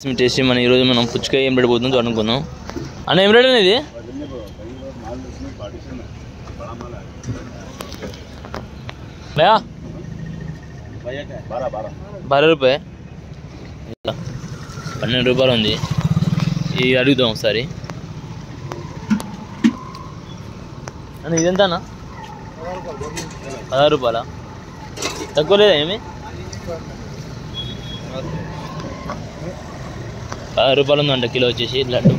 Tasty మన ఈరోజు మనం పుచ్చకాయ ఏం పడిపోతుందో అనుకుందాం. అన్న ఏం రేట్ అనేది 12 రూపాయ 12 రూపాయలు ఉంది. ఇది అడుగుదాం ఒకసారి. అన్న ఇదెంత అన్న? 16 రూపాయల తక్కువ లేదా ఏమి? 16 రూపాయలు ఉందంట కిలో వచ్చేసి లడ్డు.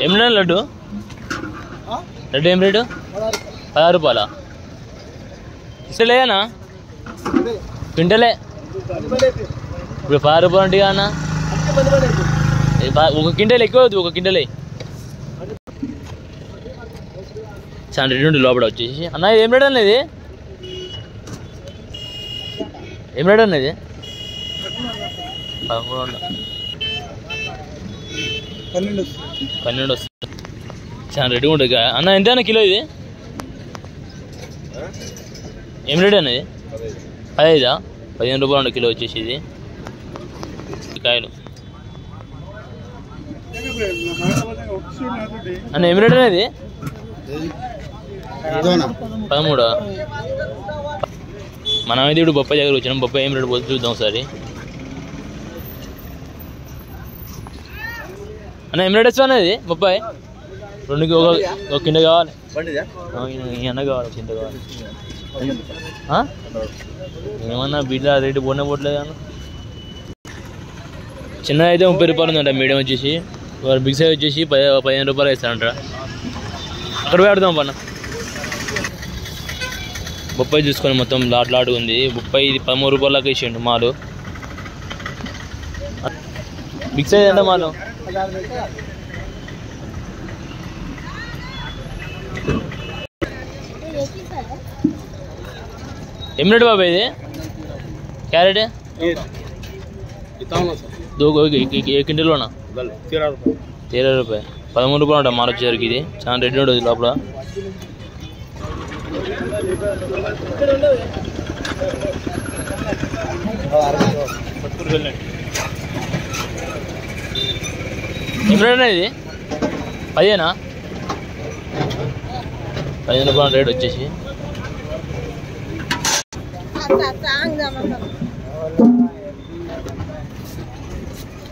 ఏం లేదు లడ్డు లడ్డు ఏం రేటు? 16 రూపాయల ఇస్తలేనా? క్వింటలే ఇప్పుడు 16 రూపాయలు అంటే అన్న ఒక క్వింటల్ ఎక్కువ అవుతుంది. ఒక క్వింటలే చాలా రేటు ఉంటుంది లోపల వచ్చేసి. అన్న ఏం రేట్ అనేది? ఏం రేట్ అనేది? 12 వస్తుంది. చాలా రెడీగా ఉంటుంది అన్న. ఎంత అన్న కిలో ఇది? ఏం రేట్ అనేది? 15 15 రూపాయలు ఉండే కిలో వచ్చేసి ఇది కాయలు. అన్న ఏం రేట్ అనేది? 13. మనమైతే ఇప్పుడు బొప్పాయి దగ్గర వచ్చినాం. బొప్పాయి ఏం రేటు పోతుంది చూద్దాం ఒకసారి. అన్న ఏం రేట్ వస్తుంది అనేది బొప్పాయి? 2కి ఒక కింద కావాలి. అన్న కావాలి కింద కావాలి. ఏమన్నా బీట్లా రేటు పోట్లేదు అన్న. చిన్న అయితే 30 రూపాయలు ఉందంట. మీడియం వచ్చేసి బిగ్ సైజ్ వచ్చేసి 15 రూపాయలు ఇస్తారంట. అక్కడ పోయి ఆడుదాం పన్న. బొప్పాయి చూసుకొని మొత్తం లాట్ ఉంది. బొప్పాయి ఇది 13 రూపాయలకి ఇచ్చిండు మాలు. బిగ్ సైజ్ ఎంత మాలు? ఏం రేటు బాబా ఇది? క్యారెట్ ఏ క్వింటల్లోనా? 13 రూపాయ 13 రూపాయలు ఉంటా మాలు వచ్చేసరికి. ఇది చాలా రెడీ ఉంటుంది లోపల. ఏం రేట్ ఇది? 15 15 రూపాయల రేట్ వచ్చేసి.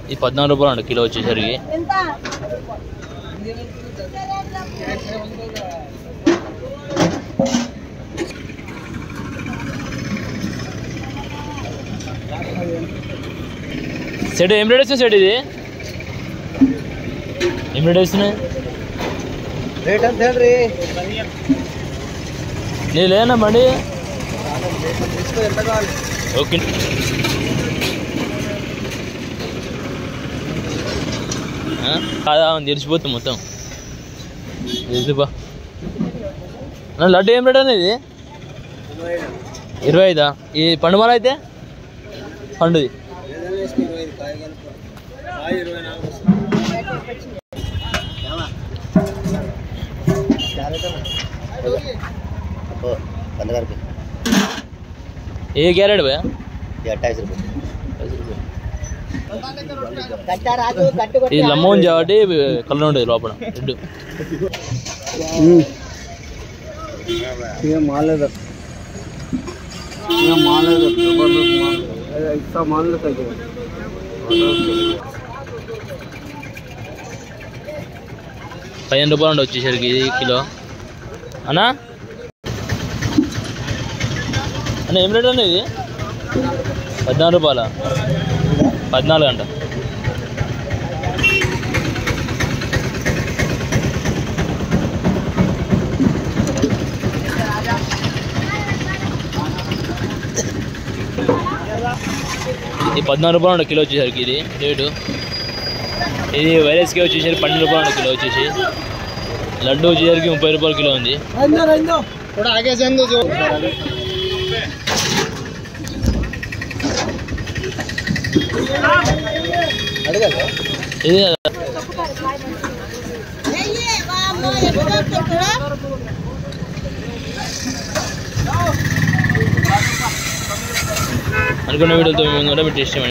ఇది 14 రూపాయలు అండి కిలో వచ్చేసరికి. సెట్ ఏం రేట్ వస్తుంది? సెట్ ఇది ఏం రేట్ వస్తున్నాయి? నేను లేదన్నా బండి. ఓకే కాదా తెలిసిపోతుంది మొత్తం. తెలిసిపా లడ్డు ఏం రేట్ అనేది? 25. ఈ పండు మాల అయితే పండుది 15 ఏ క్యారెట్ భయ? 28 రూపాయలు. ఇది లమ్మోన్ కాబట్టి కలర్ ఉంటుంది లోపల రెడ్. మాలేదు మాలేదు 15 రూపాయలు ఉండి వచ్చేసరికి ఇది కిలో. అన్నా అన్న ఏం రేట్ అనేది? 14 రూపాయల 14 అంట. ఇది 14 రూపాయలు ఉండే కిలో వచ్చేసరికి ఇది రేటు. ఇది వైరస్కి వచ్చేసరికి 12 రూపాయలు ఉండే కిలో వచ్చేసి. లడ్డు వచ్చేసరికి 30 రూపాయలు కిలో ఉంది. ఇది అనుకున్న వీడియోతో మేము కూడా మీరు టేస్ట్ చేయండి.